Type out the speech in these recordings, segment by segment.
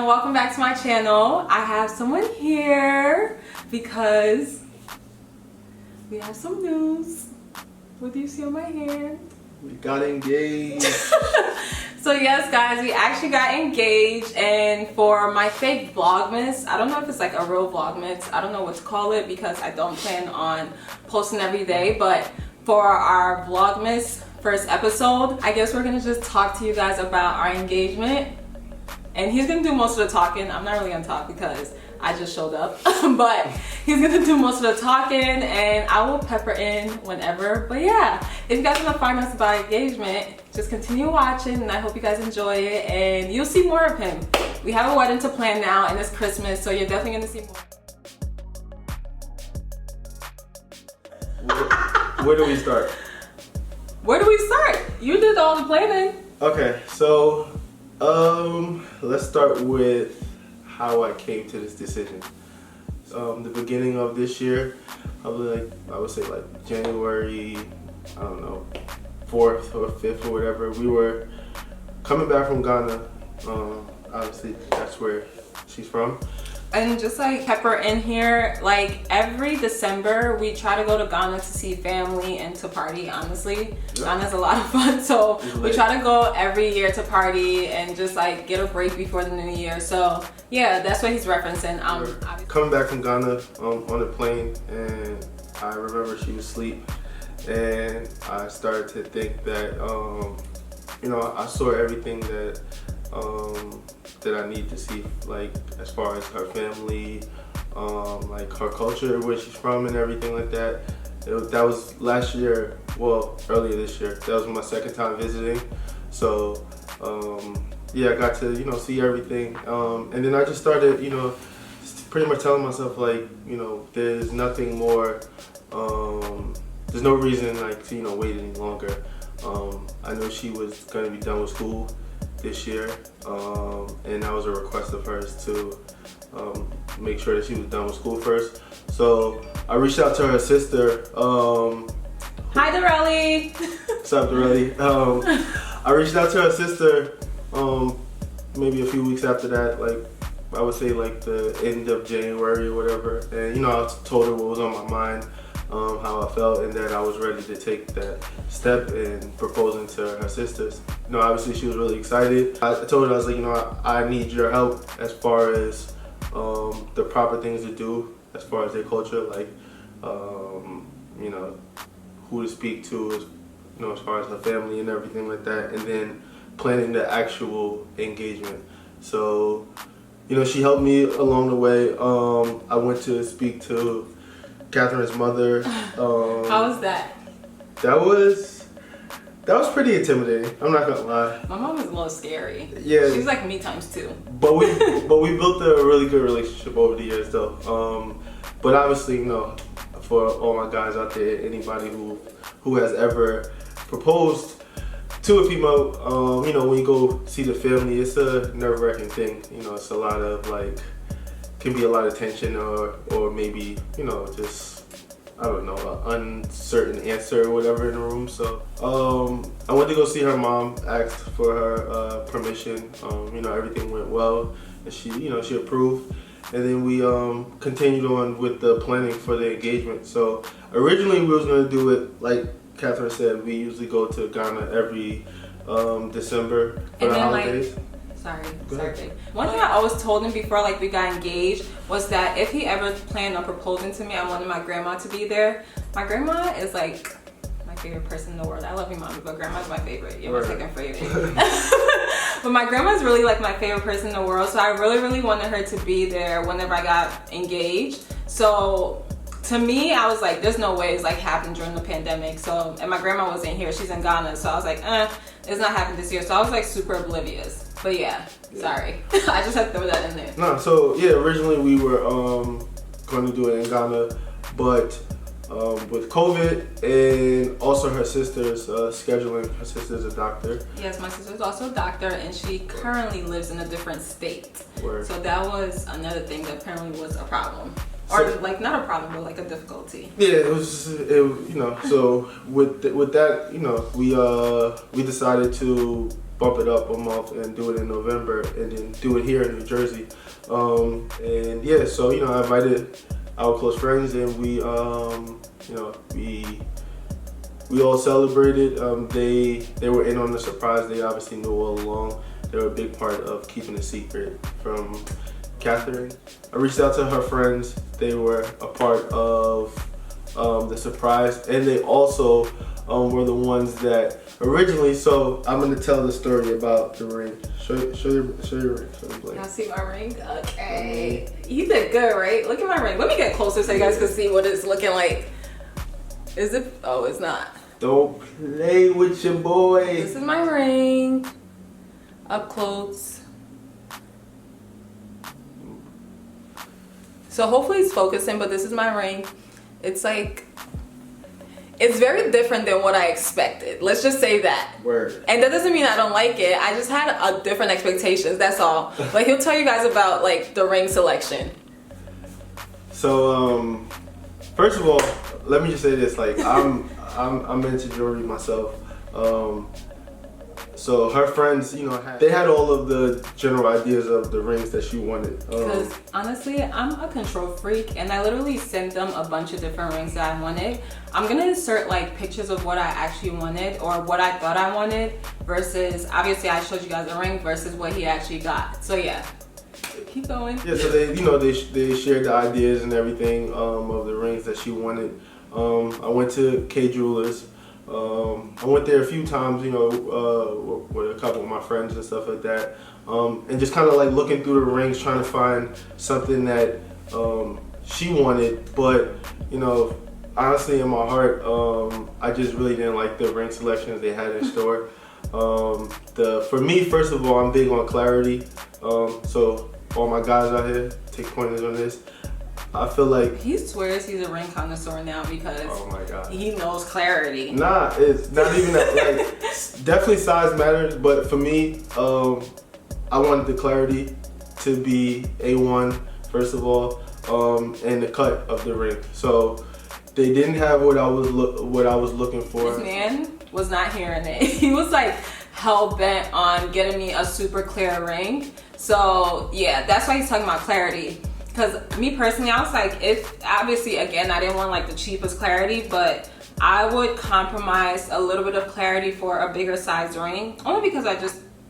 welcome back to my channel. I have someone here because we have some news. What do you see on my hand? We got engaged. So yes guys, we actually got engaged, and for my fake Vlogmas, I don't know if it's like a real Vlogmas, I don't know what to call it because I don't plan on posting every day, but for our Vlogmas first episode, I guess we're gonna just talk to you guys about our engagement. And he's gonna do most of the talking. I'm not really gonna talk because I just showed up. But he's gonna do most of the talking and I will pepper in whenever. But yeah, if you guys wanna find out about engagement, just continue watching and I hope you guys enjoy it and you'll see more of him. We have a wedding to plan now and it's Christmas, so you're definitely gonna see more. Where do we start? Where do we start? You did all the planning. Okay, so let's start with how I came to this decision. The beginning of this year, probably like I would say like January, I don't know, 4th or 5th or whatever. We were coming back from Ghana. Obviously that's where she's from. And just like pepper in here, like every December we try to go to Ghana to see family and to party, honestly. Yeah. Ghana's a lot of fun, so we try to go every year to party and just like get a break before the new year. So yeah, that's what he's referencing. Coming back from Ghana on the plane, and I remember she was asleep, and I started to think that, you know, I saw everything that I need to see, like as far as her family, like her culture, where she's from and everything like that. That was last year, well, earlier this year. That was my second time visiting. So yeah, I got to, you know, see everything. And then I just started, you know, pretty much telling myself like, you know, there's nothing more, there's no reason like to, you know, wait any longer. I knew she was gonna be done with school this year, and that was a request of hers to make sure that she was done with school first. So I reached out to her sister. Hi Dorelli! What's up, Dorelli? I reached out to her sister maybe a few weeks after that, like I would say like the end of January or whatever, and you know, I told her what was on my mind, how I felt, and that I was ready to take that step in proposing to her sisters. You know, obviously she was really excited. I told her, I was like, you know, I need your help as far as the proper things to do as far as their culture, like, you know, who to speak to, you know, as far as her family and everything like that, and then planning the actual engagement. So, you know, she helped me along the way. I went to speak to Catherine's mother. How was that? That was pretty intimidating. I'm not gonna lie. My mom is a little scary. Yeah. She's like me times 2. But we built a really good relationship over the years though. But obviously, you know, for all my guys out there, anybody who has ever proposed to a female, you know, when you go see the family, it's a nerve-wracking thing. You know, it's a lot of like, can be a lot of tension or maybe, you know, just, I don't know, an uncertain answer or whatever in the room. So I went to go see her mom, asked for her permission. You know, everything went well, and she, you know, she approved. And then we continued on with the planning for the engagement. So originally we was gonna do it like Catherine said. We usually go to Ghana every December for the holidays. Sorry. One thing I always told him before like we got engaged was that if he ever planned on proposing to me, I wanted my grandma to be there. My grandma is like my favorite person in the world. I love you, mommy, but grandma's my favorite. You're my second favorite. But my grandma's really like my favorite person in the world, so I really wanted her to be there whenever I got engaged. So to me, I was like, there's no way it's like happened during the pandemic. So, and my grandma wasn't here, she's in Ghana, so I was like, it's not happening this year. So I was like super oblivious. But yeah, sorry. I just had to throw that in there. No, so yeah, originally we were going to do it in Ghana, but with COVID and also her sister's scheduling, her sister's a doctor. Yes, my sister's also a doctor and she currently lives in a different state. Word. So that was another thing that apparently was a problem. Or so, like not a problem, but like a difficulty. Yeah, it was you know, so with that, you know, we decided to bump it up a month and do it in November, and then do it here in New Jersey. And yeah, so you know, I invited our close friends, and we you know, we all celebrated. They were in on the surprise. They obviously knew all along. They were a big part of keeping a secret from Catherine. I reached out to her friends. They were a part of the surprise, and they also were the ones that originally. So I'm gonna tell the story about the ring. Show your ring. Show the bling. Y'all see my ring? Okay. You did good, right? Look at my ring. Let me get closer so you guys can see what it's looking like. Is it? Oh, it's not. Don't play with your boy. This is my ring. Up close. So hopefully it's focusing, but this is my ring. It's like, it's very different than what I expected. Let's just say that. Word. And that doesn't mean I don't like it. I just had a different expectations, that's all. But he'll tell you guys about like the ring selection. So first of all, let me just say this, like I'm into jewelry myself. So her friends, you know, they had all of the general ideas of the rings that she wanted. Because honestly, I'm a control freak, and I literally sent them a bunch of different rings that I wanted. I'm gonna insert like pictures of what I actually wanted or what I thought I wanted versus, obviously I showed you guys a ring versus what he actually got. So yeah, keep going. Yeah, so they, you know, they shared the ideas and everything of the rings that she wanted. I went to K Jewelers. I went there a few times, you know, with a couple of my friends and stuff like that, and just kind of like looking through the rings, trying to find something that she wanted. But you know, honestly, in my heart, I just really didn't like the ring selections they had in store. For me, first of all, I'm big on clarity. So all my guys out here, take pointers on this. I feel like he swears he's a ring connoisseur now because oh my God, he knows clarity. Nah, it's not even that. Like, definitely size matters, but for me, I wanted the clarity to be A1 first of all, and the cut of the ring. So they didn't have what I was looking for. This man was not hearing it. He was like hell bent on getting me a super clear ring. So yeah, that's why he's talking about clarity. Because me personally, I was like, if obviously, again, I didn't want like the cheapest clarity, but I would compromise a little bit of clarity for a bigger size ring. Only because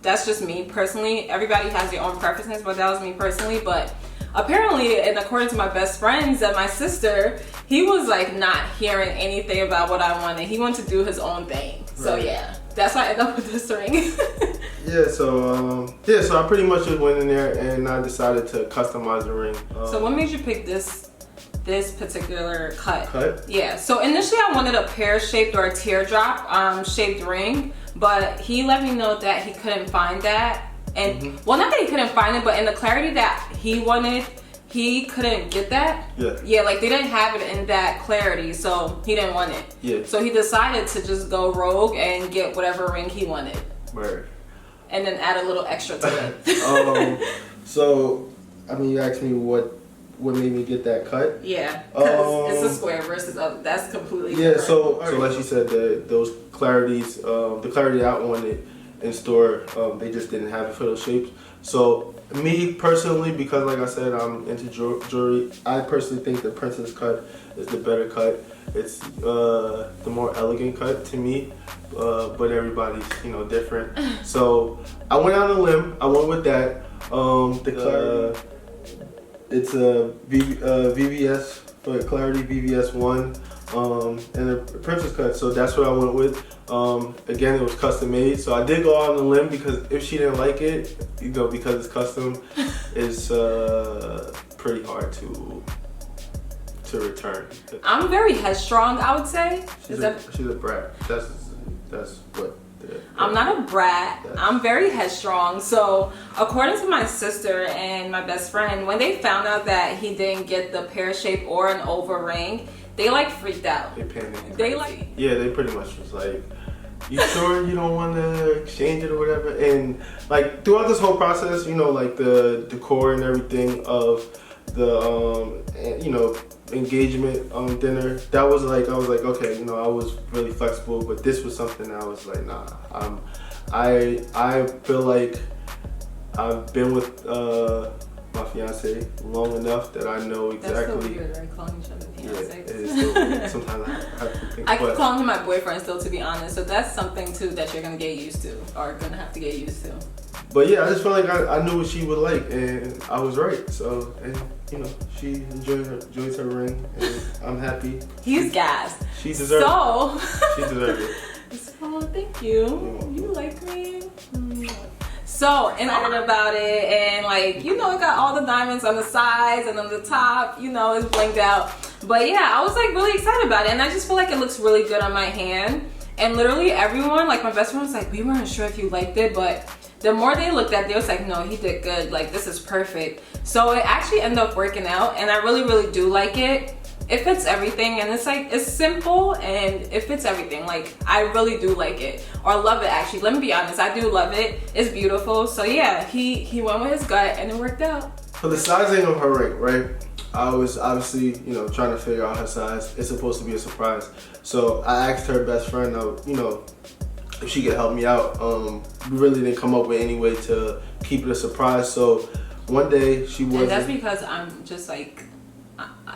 that's just me personally. Everybody has their own preferences, but that was me personally. But apparently, and according to my best friends and my sister, he was like not hearing anything about what I wanted. He wanted to do his own thing. So yeah, that's why I ended up with this ring. Yeah, so I pretty much just went in there and I decided to customize the ring. So what made you pick this particular cut? Cut? Yeah, so initially I wanted a pear-shaped or a teardrop shaped ring, but he let me know that he couldn't find that. And well, not that he couldn't find it, but in the clarity that he wanted, he couldn't get that. Yeah, like they didn't have it in that clarity, so he didn't want it. Yeah. So he decided to just go rogue and get whatever ring he wanted. Word. And then add a little extra to it. So, I mean, you asked me what made me get that cut. Yeah, because it's a square versus a, that's completely different. So like you said, those clarities, the clarity I wanted in store, they just didn't have it for those shapes. So me personally, because like I said, I'm into jewelry, I personally think the princess cut is the better cut. It's the more elegant cut to me, but everybody's, you know, different. So I went out on a limb. I went with that. It's a VVS for clarity, VVS 1, and a princess cut. So that's what I went with. Again, it was custom made. So I did go out on a limb because if she didn't like it, you know, because it's custom, it's pretty hard to return. I'm very headstrong, I would say. She's a brat. That's what. I'm not a brat. I'm very headstrong. So according to my sister and my best friend, when they found out that he didn't get the pear shape or an oval ring, they like freaked out. They panicked. They like. Yeah, they pretty much was like, "You sure you don't want to exchange it or whatever?" And like throughout this whole process, you know, like the decor and everything of the you know, engagement dinner, that was like, I was like, okay, you know, I was really flexible, but this was something I was like, nah, I feel like I've been with my fiance long enough that I know exactly. That's so weird, right? Calling each other fiancés. Yeah, it is still weird. Sometimes I have to think. I keep calling him my boyfriend still, to be honest. So that's something too that you're gonna get used to, or gonna have to get used to. But yeah, I just felt like I knew what she would like, and I was right. So, and you know, she enjoys her ring, and I'm happy. He's gassed. She deserves it. She deserves it. So thank you. You like me. So excited about it, and like, you know, it got all the diamonds on the sides and on the top, you know, it's blinked out. But yeah, I was like really excited about it, and I just feel like it looks really good on my hand. And literally everyone, like my best friend was like, we weren't sure if you liked it, but the more they looked at it, they was like, no, he did good, like this is perfect. So it actually ended up working out, and I really do like it. It fits everything, and it's like, it's simple and it fits everything. Like, I really do like it, or love it actually. Let me be honest, I do love it. It's beautiful. So yeah, he went with his gut and it worked out. For the sizing of her ring, right? I was obviously, you know, trying to figure out her size. It's supposed to be a surprise. So I asked her best friend, you know, if she could help me out. We really didn't come up with any way to keep it a surprise. So one day she was. And that's because I'm just like,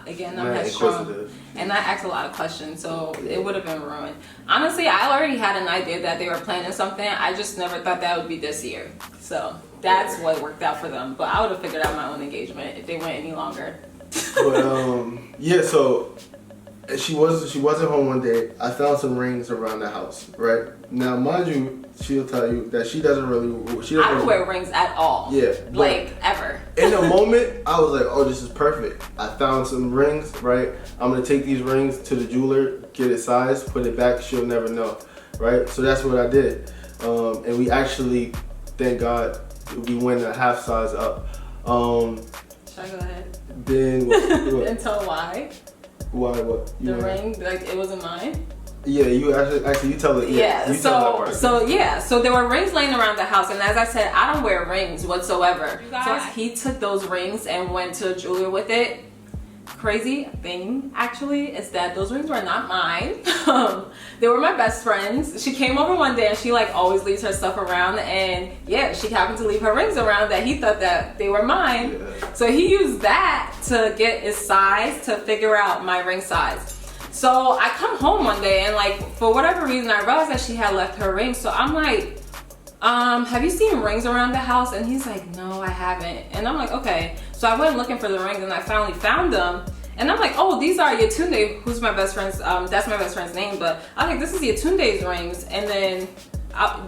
again, I'm headstrong, and I asked a lot of questions, so it would have been ruined. Honestly, I already had an idea that they were planning something. I just never thought that would be this year. So that's what worked out for them. But I would have figured out my own engagement if they went any longer. But yeah, so she wasn't home one day. I found some rings around the house, right? Now, mind you, she'll tell you that she doesn't I don't wear rings at all. Yeah. Like, ever. In the moment, I was like, oh, this is perfect. I found some rings, right? I'm going to take these rings to the jeweler, get it sized, put it back. She'll never know, right? So that's what I did. And we actually, thank God, we went a half size up. Should I go ahead? Then what? And tell why? Why what? The ring, like it wasn't mine? Yeah, you actually you tell it. Yeah, you tell that part. So there were rings laying around the house, and as I said, I don't wear rings whatsoever. You guys, so he took those rings and went to a jeweler with it. Crazy thing actually is that those rings were not mine. They were my best friend's. She came over one day, and she like always leaves her stuff around, and yeah, she happened to leave her rings around that he thought that they were mine. Yeah. So he used that to get his size, to figure out my ring size. So I come home one day, and like for whatever reason I realized that she had left her ring. So I'm like, have you seen rings around the house? And he's like, no, I haven't. And I'm like, okay. So I went looking for the rings, and I finally found them. And I'm like, oh, these are Yetunde, who's my best friend's, that's my best friend's name. But I'm like, this is Yetunde's rings. And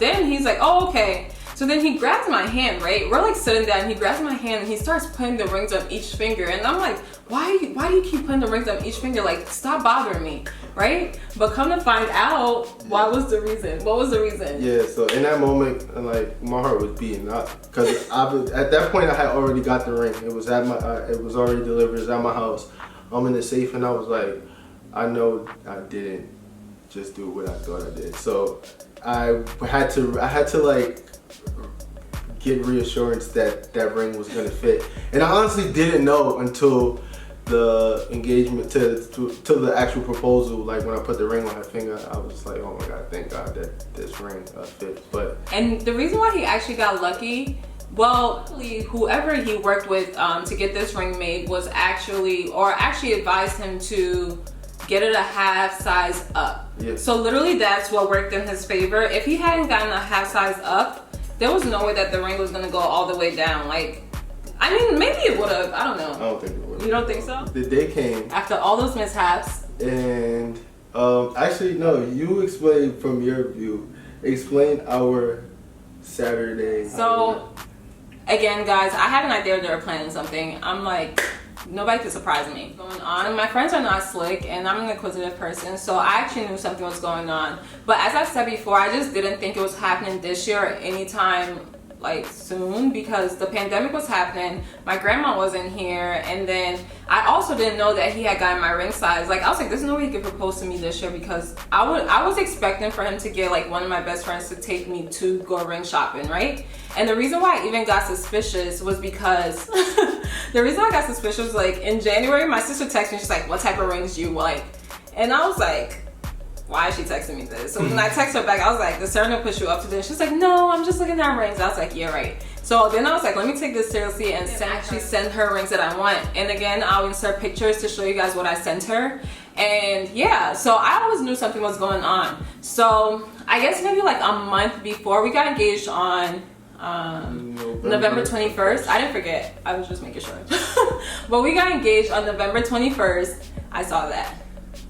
then he's like, oh, okay. So then he grabs my hand, right? We're like sitting down, and he grabs my hand, and he starts putting the rings on each finger. And I'm like, why do you keep putting the rings on each finger? Like, stop bothering me, right? But come to find out, what was the reason? Yeah, so in that moment, like, my heart was beating up. Because at that point, I had already got the ring. It was it was already delivered. It was at my house. I'm in the safe, and I was like, I know I didn't just do what I thought I did. So I had to like get reassurance that that ring was gonna fit. And I honestly didn't know until the engagement, to the actual proposal. Like when I put the ring on her finger, I was just like, oh my God, thank God that this ring fits. And the reason why he actually got lucky, well, whoever he worked with to get this ring made was actually advised him to get it a half size up. Yeah. So literally that's what worked in his favor. If he hadn't gotten a half size up, there was no way that the ring was gonna go all the way down. Like, I mean, maybe it would have. I don't know. I don't think it would. You don't think so? The day came after all those mishaps. And actually, no. You explain from your view. Explain our Saturday. So, again, guys, I had an idea they were planning something. I'm like, nobody could surprise me. What's going on? My friends are not slick, and I'm an inquisitive person, so I actually knew something was going on. But as I said before, I just didn't think it was happening this year or anytime like soon, because the pandemic was happening, my grandma wasn't here, and then I also didn't know that he had gotten my ring size. Like, I was like, there's no way he could propose to me this year, because I was expecting for him to get like one of my best friends to take me to go ring shopping, right? And the reason why I even got suspicious was because like in January, my sister texted me, she's like, what type of rings do you like? And I was like, why is she texting me this? So when I text her back, I was like, did Cyrano push you up to this? She's like, no, I'm just looking at rings. I was like, yeah, right. So then I was like, let me take this seriously and actually send her rings that I want. And again, I'll insert pictures to show you guys what I sent her. And yeah, so I always knew something was going on. So I guess maybe like a month before, we got engaged on November 21st. I didn't forget. I was just making sure. But we got engaged on November 21st. I saw that.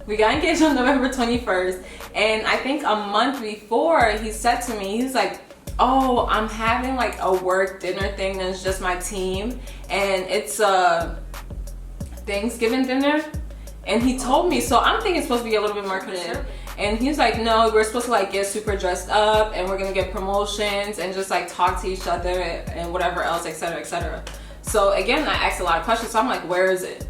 We got engaged on November 21st. And I think a month before, he said to me, he's like, oh, I'm having like a work dinner thing that's just my team. And it's a Thanksgiving dinner. And he told me, so I'm thinking it's supposed to be a little bit more creative. And he's like, no, we're supposed to like get super dressed up and we're gonna get promotions and just like talk to each other and whatever else, etc., etc. So again, I asked a lot of questions. So I'm like, where is it?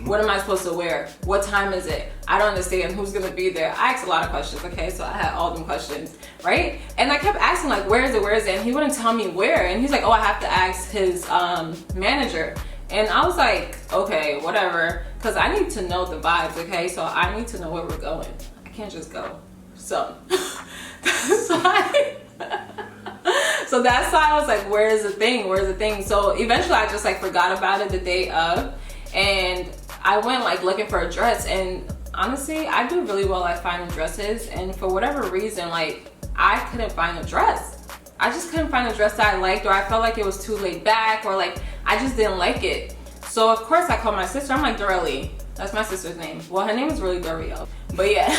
What am I supposed to wear? What time is it? I don't understand. Who's gonna be there? I asked a lot of questions, okay? So I had all them questions, right? And I kept asking like, where is it? Where is it? And he wouldn't tell me where. And he's like, oh, I have to ask his manager. And I was like, okay, whatever. Because I need to know the vibes, okay? So I need to know where we're going. I can't just go. So that's why. So that's why I was like, where's the thing? Where's the thing? So eventually I just like forgot about it the day of. And I went like looking for a dress. And honestly, I do really well at finding dresses. And for whatever reason, like I couldn't find a dress. I just couldn't find a dress that I liked, or I felt like it was too laid back, or like I just didn't like it. So of course I called my sister. I'm like, Dorelli, that's my sister's name. Well, her name is really Doriel, but yeah.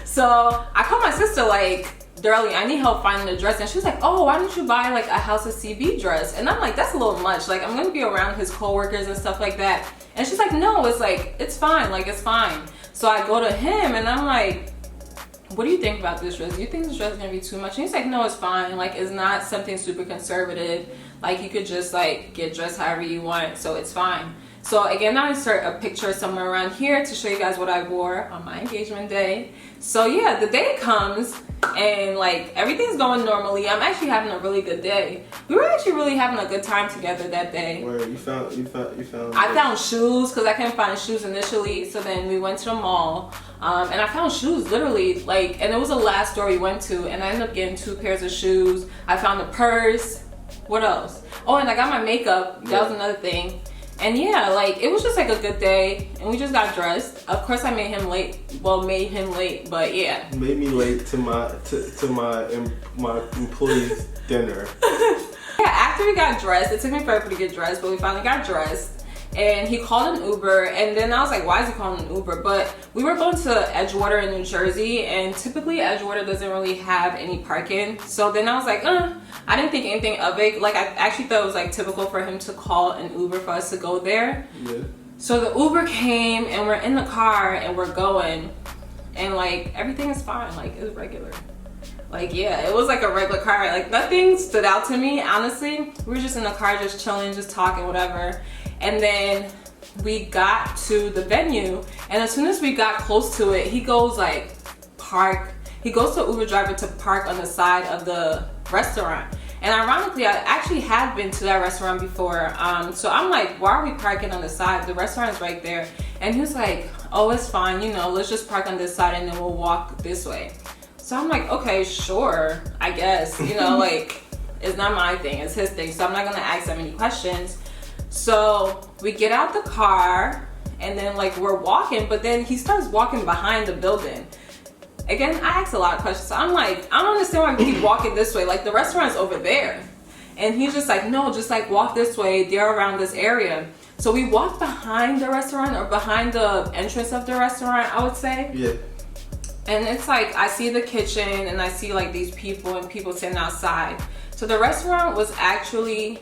So I called my sister like, Dorelli, I need help finding a dress. And she was like, oh, why don't you buy like a House of CB dress? And I'm like, that's a little much. Like I'm gonna be around his coworkers and stuff like that. And she's like, no, it's like, it's fine, like it's fine. So I go to him and I'm like, what do you think about this dress? Do you think this dress is gonna be too much? And he's like, no, it's fine. Like it's not something super conservative. Like you could just like get dressed however you want, so it's fine. So again, I'll insert a picture somewhere around here to show you guys what I wore on my engagement day. So yeah, the day comes and like everything's going normally. I'm actually having a really good day. We were actually really having a good time together that day. Where you found I found shoes because I couldn't find shoes initially. So then we went to the mall and I found shoes literally like, and it was the last store we went to, and I ended up getting 2 pairs of shoes. I found a purse. What else? Oh, and I got my makeup. That was another thing. And yeah, like it was just like a good day, and we just got dressed. Of course I made him late. Well, made him late, but yeah. Made me late to my employee's dinner. Yeah, after we got dressed, it took me forever to get dressed, but we finally got dressed. And he called an Uber, and then I was like, why is he calling an Uber? But we were going to Edgewater in New Jersey, and typically Edgewater doesn't really have any parking. So then I was like, I didn't think anything of it. Like I actually thought it was like typical for him to call an Uber for us to go there. Yeah. So the Uber came, and we're in the car, and we're going, and like everything is fine. Like it was regular. Like yeah, it was like a regular car. Like nothing stood out to me, honestly. We were just in the car, just chilling, just talking, whatever. And then we got to the venue, and as soon as we got close to it, he goes like park. He goes to Uber driver to park on the side of the restaurant. And ironically, I actually have been to that restaurant before. So I'm like, why are we parking on the side? The restaurant is right there. And he was like, oh, it's fine. You know, let's just park on this side and then we'll walk this way. So I'm like, okay, sure, I guess. You know, like it's not my thing, it's his thing. So I'm not gonna ask that many questions. So we get out the car, and then like we're walking, but then he starts walking behind the building. Again, I asked a lot of questions. So I'm like, I don't understand why we keep walking this way. Like the restaurant's over there. And he's just like, no, just like walk this way. They're around this area. So we walked behind the restaurant, or behind the entrance of the restaurant, I would say. Yeah. And it's like, I see the kitchen, and I see like these people and people sitting outside. So the restaurant was actually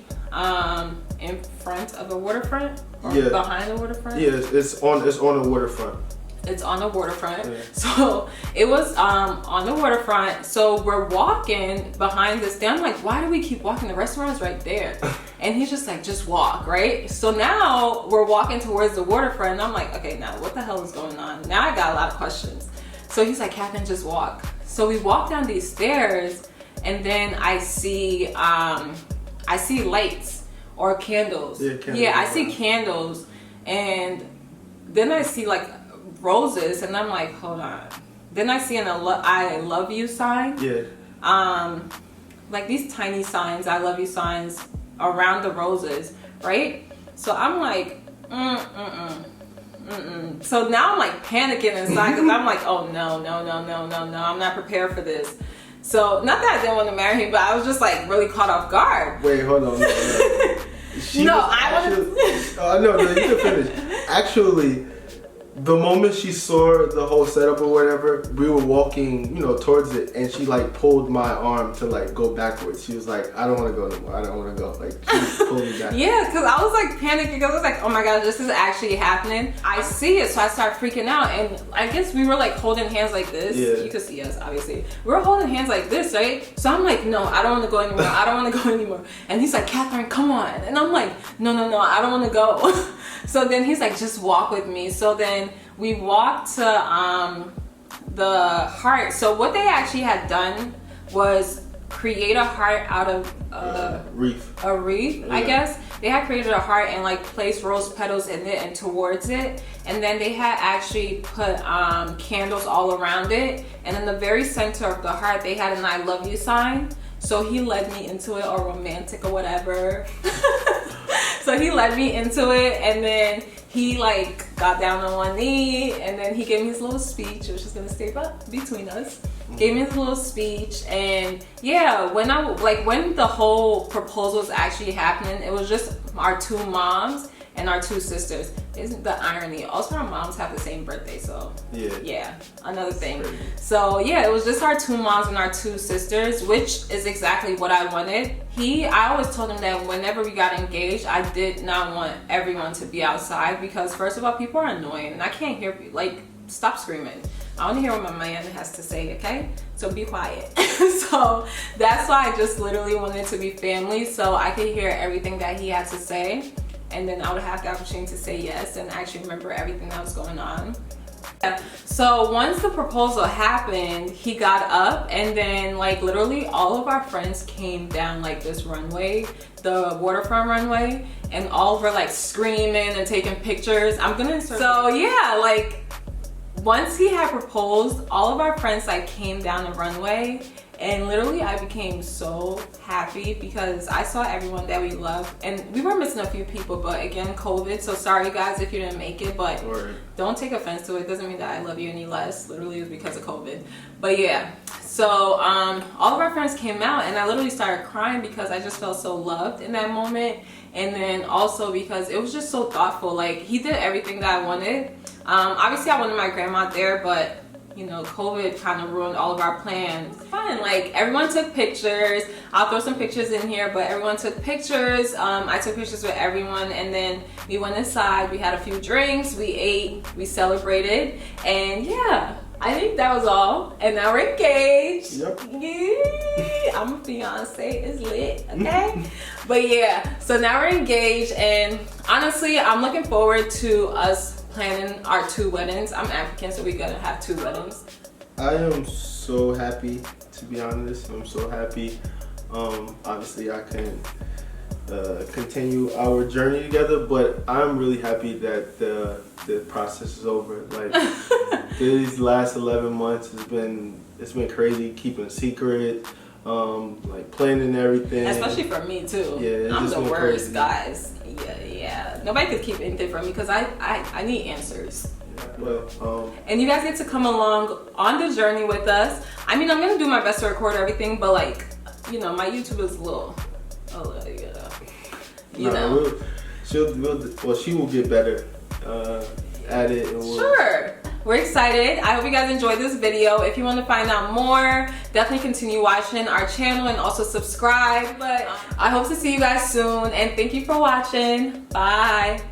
in front of the waterfront, or behind the waterfront. Yeah, it's on the waterfront. It's on the waterfront. Yeah. So it was on the waterfront. So we're walking behind this thing. I'm like, why do we keep walking? The restaurant's right there. And he's just like, just walk, right? So now we're walking towards the waterfront, and I'm like, okay, now what the hell is going on? Now I got a lot of questions. So he's like, Catherine, just walk. So we walk down these stairs, and then I see lights or candles. Yeah, I see candles, and then I see like roses, and I'm like, hold on. Then I see I love you sign. Yeah. Like these tiny signs, I love you signs around the roses, right? So I'm like, So now I'm like panicking inside because I'm like, oh no, I'm not prepared for this. So not that I didn't want to marry him, but I was just like really caught off guard. Wait, hold on. No, you can finish. Actually, the moment she saw the whole setup or whatever, we were walking, towards it, and she like pulled my arm to like go backwards. She was like, I don't want to go anymore. I don't want to go. Like, she pulled me back. Yeah, because I was like panicking because I was like, oh my God, this is actually happening. I see it, so I start freaking out, and I guess we were like holding hands like this. Yeah. You could see us, obviously. We were holding hands like this, right? So I'm like, no, I don't want to go anymore. I don't want to go anymore. And he's like, Catherine, come on. And I'm like, no, I don't want to go. So then he's like, just walk with me. So then we walked to the heart. So what they actually had done was create a heart out of a wreath, yeah. I guess. They had created a heart and like placed rose petals in it and towards it. And then they had actually put candles all around it. And in the very center of the heart, they had an I love you sign. So he led me into it, or romantic or whatever. So he led me into it, and then he like got down on one knee, and then he gave me his little speech, which is gonna stay between us. Gave me his little speech, and yeah, when the whole proposal was actually happening, it was just our two moms and our two sisters. Isn't the irony? Also, our moms have the same birthday, so yeah, another thing. So yeah, it was just our two moms and our two sisters, which is exactly what I wanted. I always told him that whenever we got engaged, I did not want everyone to be outside because first of all, people are annoying, and I can't hear stop screaming. I want to hear what my man has to say, okay? So be quiet. So that's why I just literally wanted it to be family, so I could hear everything that he had to say. And then I would have the opportunity to say yes and actually remember everything that was going on. So once the proposal happened, he got up, and then like literally all of our friends came down like this runway, the waterfront runway, and all were like screaming and taking pictures. So yeah, like once he had proposed, all of our friends like came down the runway. And literally I became so happy because I saw everyone that we love, and we were missing a few people, but again, COVID, so sorry guys if you didn't make it, but don't take offense to it. It doesn't mean that I love you any less. Literally it was because of COVID. But yeah, so all of our friends came out, and I literally started crying because I just felt so loved in that moment. And then also because it was just so thoughtful. Like he did everything that I wanted. Obviously I wanted my grandma there, but COVID kind of ruined all of our plans. Fun, like everyone took pictures. I'll throw some pictures in here, but everyone took pictures. I took pictures with everyone, and then we went inside. We had a few drinks, we ate, we celebrated, and yeah, I think that was all. And now we're engaged. Yep. Yeah, I'm a fiance. It's lit, okay? But yeah, so now we're engaged, and honestly, I'm looking forward to us planning our 2 weddings. I'm African, so we're gonna have 2 weddings. I am so happy, to be honest. I'm so happy. Obviously I can continue our journey together, but I'm really happy that the process is over. Like these last 11 months it's been crazy, keeping a secret, like planning everything. Especially for me too. Yeah, I'm the worst, crazy. Guys. Yeah. Nobody could keep anything from me because I need answers. Well, and you guys get to come along on the journey with us. I mean, I'm gonna do my best to record everything, but like, my YouTube is a little, she will get better at it. And sure. We're excited. I hope you guys enjoyed this video. If you want to find out more, definitely continue watching our channel and also subscribe. But I hope to see you guys soon, and thank you for watching. Bye.